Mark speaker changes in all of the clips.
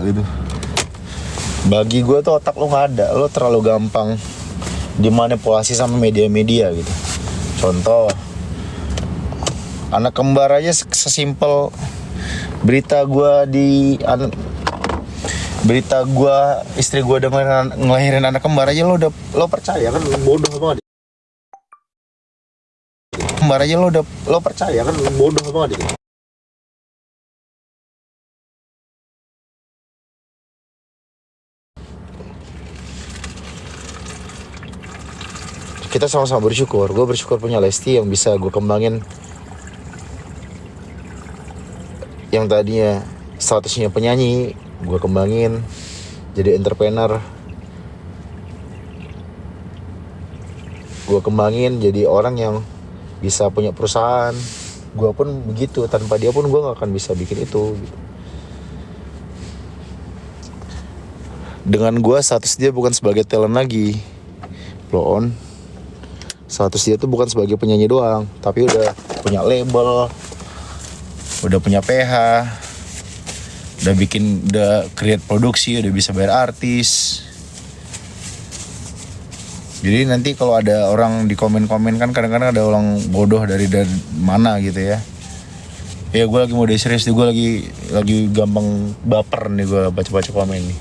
Speaker 1: gitu. Bagi gue tuh otak lo nggak ada, lo terlalu gampang dimanipulasi sama media-media gitu. Contoh, anak kembar aja sesimpel berita istri gue udah ngelahirin anak kembar aja lo percaya kan? Bodoh banget. Kembar aja lo percaya kan? Bodoh banget gitu. Kita sama-sama bersyukur. Gue bersyukur punya Lesti yang bisa gue kembangin. Yang tadinya statusnya penyanyi, gue kembangin jadi entrepreneur. Gue kembangin jadi orang yang bisa punya perusahaan. Gue pun begitu, tanpa dia pun gue gak akan bisa bikin itu gitu. Dengan gue status dia bukan sebagai talent lagi, blow on. Status dia tuh bukan sebagai penyanyi doang, tapi udah punya label, udah punya PH, udah create produksi, udah bisa bayar artis. Jadi nanti kalau ada orang di komen-komen kan kadang-kadang ada orang bodoh dari mana gitu ya. Ya gue lagi mode serius nih, gue lagi gampang baper nih gue baca-baca komen nih.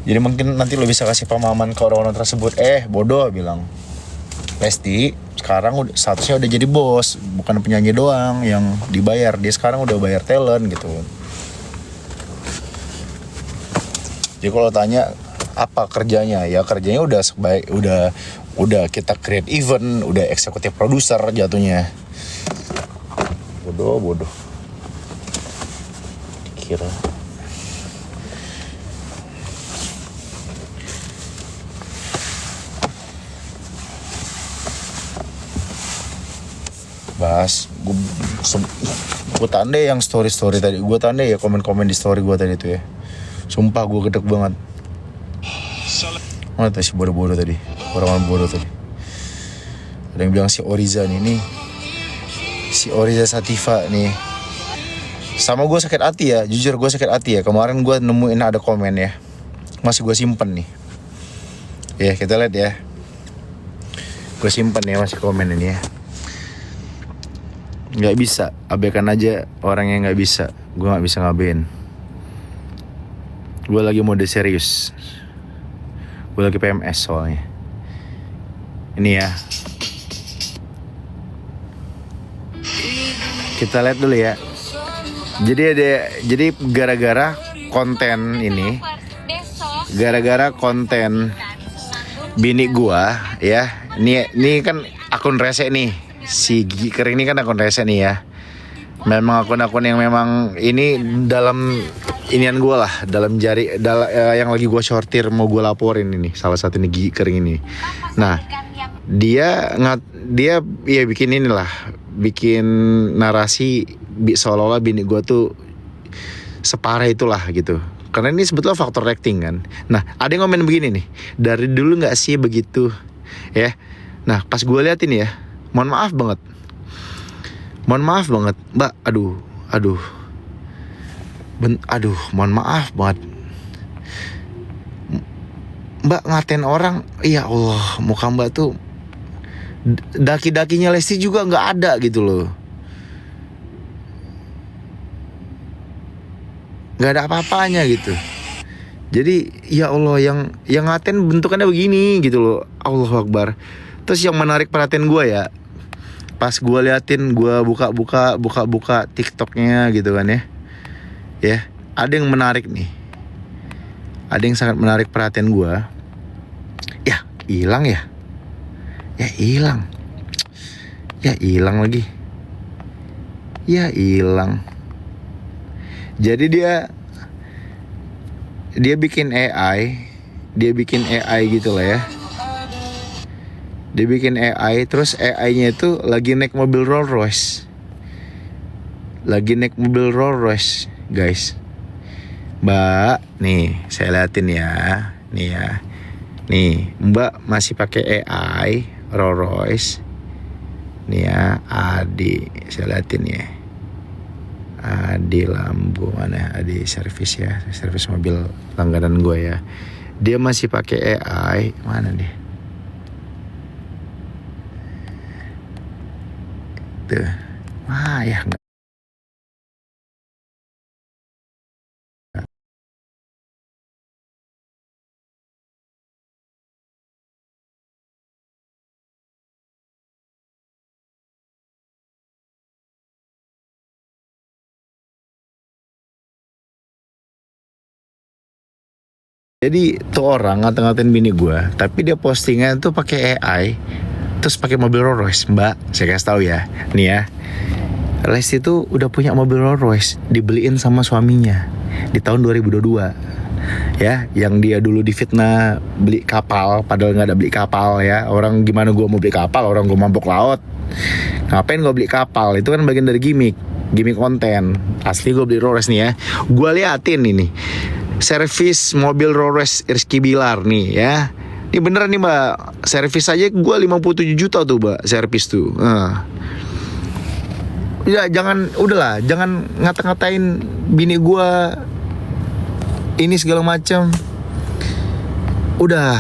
Speaker 1: Jadi mungkin nanti lo bisa kasih pemahaman ke orang-orang tersebut. Bodoh bilang, Lesti sekarang statusnya udah jadi bos, bukan penyanyi doang yang dibayar. Dia sekarang udah bayar talent gitu. Jadi kalau tanya apa kerjanya, ya kerjanya udah kita create event, udah eksekutif produser jatuhnya. Bodoh. Kira bahas gue tandai yang story tadi, gue tandai ya komen di story gue tadi tuh ya. Sumpah gue gedek banget. Mana tuh si bodoh tadi, orang bodoh tadi. Ada yang bilang si Oriza nih, si Oriza Sativa nih. Sama gue sakit hati ya, jujur gue sakit hati ya. Kemarin gue nemuin ada komen ya, masih gue simpen nih. Ya kita lihat ya, gue simpen ya masih komen ini ya. Nggak bisa, abaikan aja orang yang nggak bisa. Gue nggak bisa ngabain. Gue lagi mode serius. Gue lagi PMS soalnya. Ini ya. Kita lihat dulu ya. Jadi gara-gara konten ini, gara-gara konten bini gua ya. Ini kan akun rese nih. Si Gigi Kering ini kan akun rese nih ya. Memang akun-akun yang memang ini dalam inian gue lah, dalam yang lagi gue sortir mau gue laporin ini salah satu nih Gigi Kering ini. Nah dia ya bikin narasi seolah-olah bini gue tuh separah itulah gitu. Karena ini sebetulnya faktor acting kan. Nah ada yang komen begini nih, dari dulu nggak sih begitu ya. Nah pas gue liatin ya, mohon maaf banget mbak, mohon maaf banget mbak ngatain orang. Ya Allah, muka mbak tuh daki-dakinya Lesti juga nggak ada gitu loh, nggak ada apa-apanya gitu. Jadi ya Allah, yang ngatain bentukannya begini gitu loh. Allahu Akbar. Terus yang menarik perhatian gue ya, pas gue liatin, gue buka TikToknya gitu kan ya. Ya, ada yang menarik nih. Ada yang sangat menarik perhatian gue. Ya, hilang ya. Ya hilang lagi. Ya hilang. Jadi dia bikin AI gitu lah ya. Dia bikin AI, terus AI-nya itu lagi naik mobil Rolls Royce, guys. Mbak, nih saya liatin ya, nih Mbak masih pakai AI Rolls Royce, nih ya, Adi, saya liatin ya. Adi Lambu mana? Adi servis ya, servis mobil langganan gue ya. Dia masih pakai AI. Mana nih? Tuh. Ya enggak. Jadi tuh orang ngata-ngatain bini gue, tapi dia postingan tuh pakai AI, terus pakai mobil Rolls Royce. Mbak, saya kasih tahu ya, nih ya, Lesti tuh udah punya mobil Rolls Royce, dibeliin sama suaminya di tahun 2022. Ya, yang dia dulu difitnah beli kapal, padahal nggak ada beli kapal ya. Orang gimana gue mau beli kapal, orang gue mabok laut. Ngapain gue beli kapal? Itu kan bagian dari gimmick konten. Asli gue beli Rolls Royce nih ya. Gue liatin ini servis mobil Rolls Royce Rizky Bilar nih ya. Ini beneran nih mbak, servis aja gue 57 juta tuh mbak, servis tuh. Ya jangan, udahlah, jangan ngata-ngatain bini gue ini segala macam. Udah,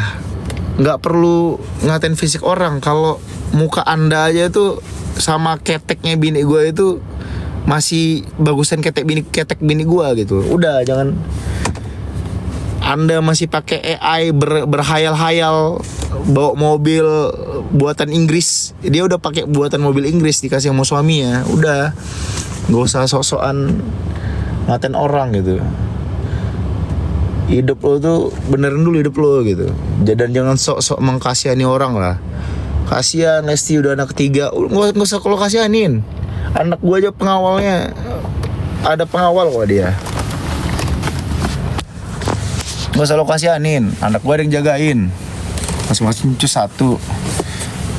Speaker 1: nggak perlu ngatain fisik orang. Kalau muka anda aja tuh sama keteknya bini gue itu masih bagusan ketek bini gue gitu. Udah, jangan. Anda masih pakai AI berhayal-hayal bawa mobil buatan Inggris. Dia udah pakai buatan mobil Inggris dikasih sama suaminya. Udah, nggak usah sok-sokan ngatain orang gitu. Hidup lo tuh benerin dulu hidup lo gitu. Dan jangan sok-sok mengkasihani orang lah. Kasihan Lesti udah anak ketiga. Nggak usah kalau kasihanin. Anak gua aja pengawalnya, ada pengawal kok dia. Gak usah lo kasihanin, anak gue ada yang jagain. Masing-masing cus satu.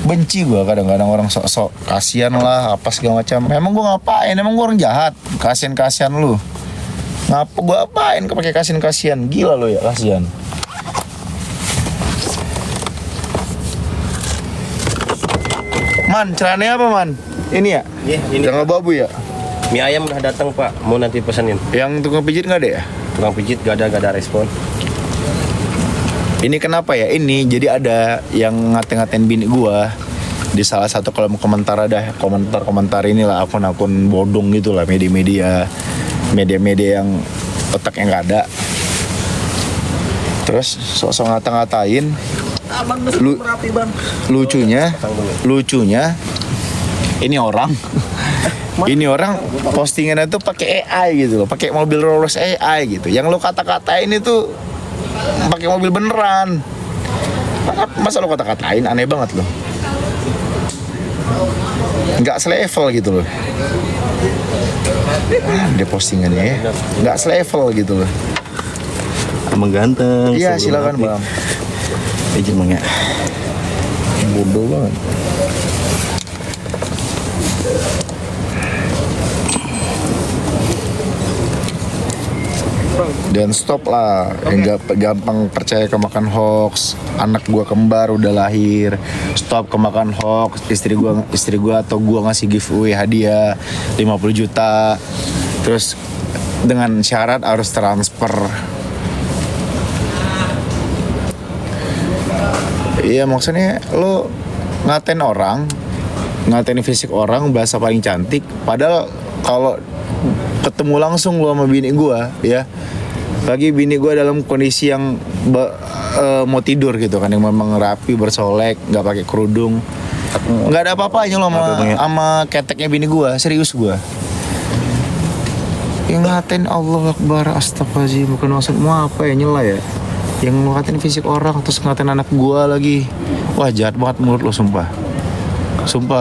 Speaker 1: Benci gue kadang-kadang orang sok-sok kasihan lah, apa segala macam. Emang gue ngapain? Emang gue orang jahat? Kasihan lu. Gue apain pakai kasihan? Gila lo ya, kasihan. Man, celananya apa man? Ini ya?
Speaker 2: Iya, ini.
Speaker 1: Jangan babu ya?
Speaker 2: Mie ayam udah datang pak, mau nanti pesenin.
Speaker 1: Yang tukang pijit nggak ada ya?
Speaker 2: Tukang pijit gak ada respon.
Speaker 1: Ini kenapa ya? Ini jadi ada yang ngatain bini gua di salah satu kolom komentar, ada komentar inilah, akun-akun bodong gitu lah, media-media yang otaknya nggak ada. Terus sok-sok ngata-ngatain. Lucunya ini orang postingannya tuh pakai AI gitu loh, pakai mobil Rolls AI gitu. Yang lo kata-katain itu pakai mobil beneran. Masa lo kata-katain, aneh banget lo. Nggak selevel gitu loh. Dia postingannya ya, nggak selevel gitu loh.
Speaker 2: Abang ganteng.
Speaker 1: Iya silakan bang.
Speaker 2: Izin bang ya.
Speaker 1: Bodoh banget. Dan stop lah, enggak gampang percaya kemakan hoax. Anak gua kembar udah lahir, stop kemakan hoax. Istri gua atau gua ngasih giveaway hadiah 50 juta. Terus dengan syarat harus transfer. Iya maksudnya lo ngatain orang, ngatain fisik orang, bahasa paling cantik. Padahal kalau ketemu langsung lo sama bini gue ya, lagi bini gue dalam kondisi yang mau tidur gitu kan, yang memang rapi, bersolek, nggak pakai kerudung, nggak ada apa-apanya lo sama keteknya bini gue, serius gue. Yang ngatain Allah Akbar, astagfirullahaladzim, bukan maksudmu apa ya, nyela ya. Yang ngatain fisik orang terus ngatain anak gue lagi, wah jahat banget mulut lo, sumpah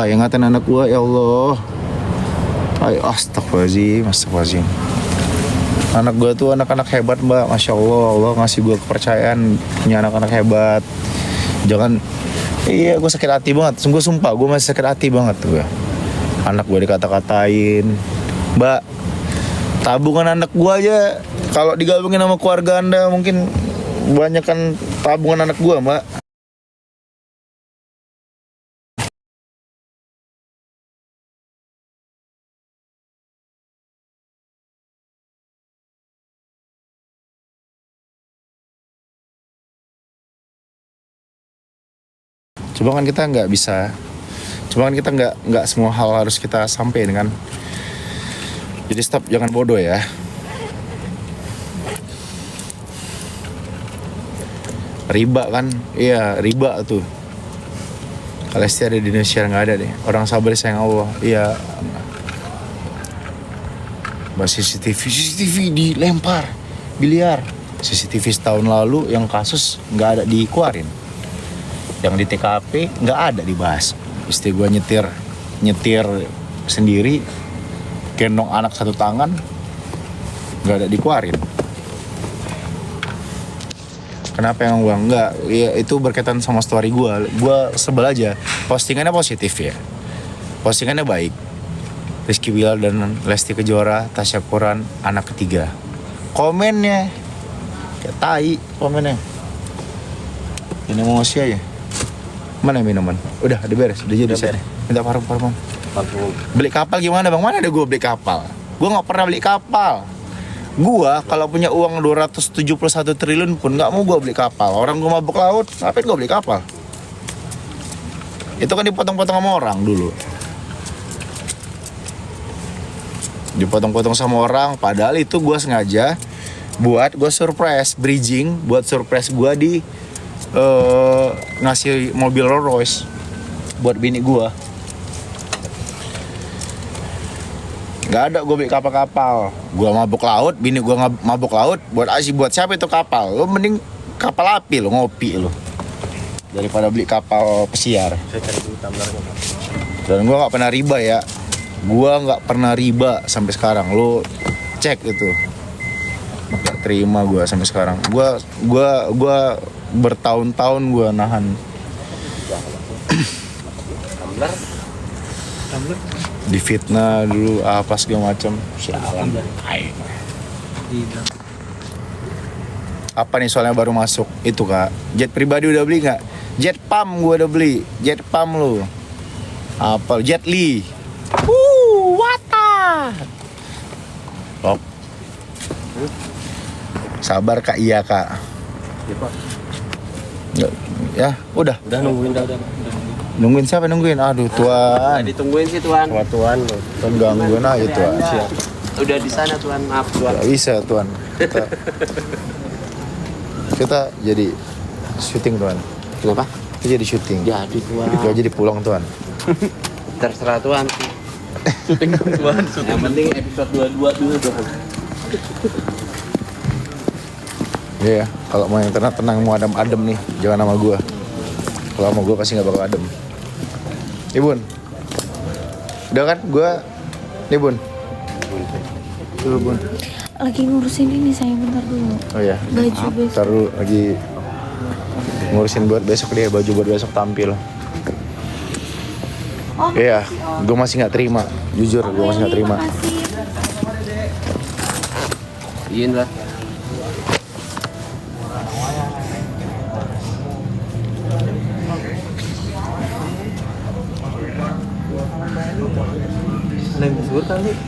Speaker 1: yang ngatain anak gue, ya Allah. Ayo, astagfirullahaladzim. Anak gue tuh anak-anak hebat mbak, masya Allah, Allah ngasih gue kepercayaan punya anak-anak hebat. Jangan, iya gue sakit hati banget, sungguh sumpah gue masih sakit hati banget tuh. Anak gue dikata-katain, mbak. Tabungan anak gue aja kalau digabungin sama keluarga anda mungkin banyak kan tabungan anak gue mbak. Cuma kan kita nggak bisa. Cuma kan kita nggak semua hal harus kita sampaikan kan. Jadi stop, jangan bodoh ya. Riba kan, iya riba tuh. Kalau ada di Indonesia nggak ada deh. Orang sabar sayang Allah, iya. CCTV dilempar, biliar. CCTV setahun lalu yang kasus nggak ada dikeluarin. Yang di TKP nggak ada dibahas. Istri gue nyetir sendiri, gendong anak satu tangan, nggak ada dikeluarin. Kenapa yang gue nggak? Ya, itu berkaitan sama story gue. Gue sebel aja. Postingannya positif ya. Postingannya baik. Rizky Bilar dan Lesti Kejora, Tasya Quran, anak ketiga. Komennya kayak tai komennya. Ini emosi aja. Mana minuman? Udah beres, udah jadi saya. Minta parfum. Beli kapal gimana bang? Mana ada gue beli kapal? Gue nggak pernah beli kapal. Gue kalau punya uang 271 triliun pun nggak mau gue beli kapal. Orang gue mabuk laut, ngapain gue beli kapal? Itu kan dipotong-potong sama orang dulu. Dipotong-potong sama orang, padahal itu gue sengaja buat gue surprise, bridging buat surprise gue di ngasih mobil Rolls Royce buat bini gue. Gak ada gue beli kapal-kapal. Gue mabuk laut, bini gue mabuk laut. Buat siapa itu kapal? Lo mending kapal api lo, ngopi lo, daripada beli kapal pesiar.
Speaker 2: Saya cari dulu tumblernya.
Speaker 1: Dan gue gak pernah riba ya. Gue gak pernah riba sampai sekarang. Lo cek itu. Gak terima gue sampai sekarang. Gue bertahun-tahun gue nahan.
Speaker 2: Tumbler?
Speaker 1: Difitnah dulu apa segala macam. Sialan. Apa nih soalnya baru masuk itu kak? Jet pribadi udah beli nggak? Jet pump gue udah beli. Jet pump lu. Apa? Jet Li. Wata. Stop. Sabar kak, iya kak.
Speaker 2: Iya pak.
Speaker 1: Ya, udah.
Speaker 2: Udah nungguin dah.
Speaker 1: Nungguin siapa nungguin? Aduh tuan.
Speaker 3: Ditungguin sih tuan.
Speaker 2: Sama tuan lo.
Speaker 1: Tuan gangguin aja tuan.
Speaker 2: Siap.
Speaker 3: Udah di sana tuan, maaf tuan.
Speaker 1: Gak bisa tuan. Kita jadi syuting tuan.
Speaker 3: Kenapa?
Speaker 1: Kita jadi syuting.
Speaker 3: Jadi tuan.
Speaker 1: Gak jadi pulang tuan.
Speaker 3: Terserah tuan. Syuting tuan. Yang penting episode 22 dulu tuan.
Speaker 1: Iya ya, kalau mau yang tenang mau adem nih, jangan sama gua. Kalau sama gua pasti nggak bakal adem. Nih Bun, udah kan gua, nih Bun. Dulu Bun.
Speaker 4: Lagi ngurusin ini saya bentar dulu.
Speaker 1: Oh ya.
Speaker 4: Baju besok.
Speaker 1: Ntar dulu lagi ngurusin buat besok dia, baju buat besok tampil.
Speaker 4: Oh,
Speaker 1: Iya, gua masih nggak terima, jujur gua masih nggak terima.
Speaker 3: Iya lah.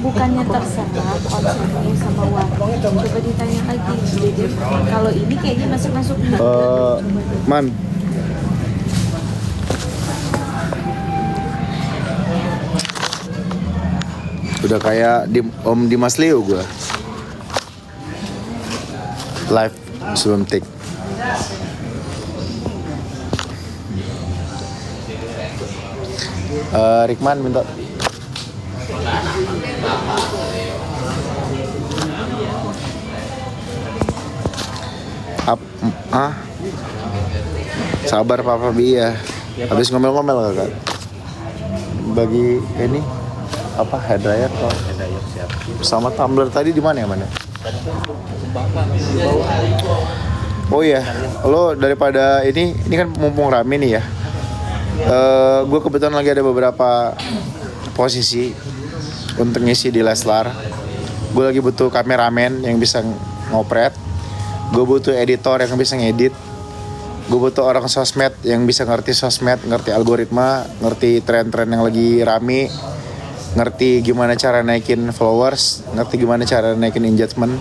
Speaker 4: Bukannya terserah konsumsi sama warung. Coba ditanya lagi. Jadi kalau ini kayaknya masuk
Speaker 1: Man. Udah kayak Om Dimas Leo gue. Live sebelum take. Rikman minta. Sabar Papa Bi ya. Habis ngomel-ngomel kakak. Bagi ini apa hair dryer kok? Sama tumbler tadi di mana ya mana? Oh iya, lo daripada ini kan mumpung rame nih ya. Gue kebetulan lagi ada beberapa posisi untuk ngisi di Leslar. Gue lagi butuh kameramen yang bisa ngopret. Gue butuh editor yang bisa ngedit. Gue butuh orang sosmed yang bisa ngerti sosmed, ngerti algoritma, ngerti tren-tren yang lagi rame, ngerti gimana cara naikin followers, ngerti gimana cara naikin engagement.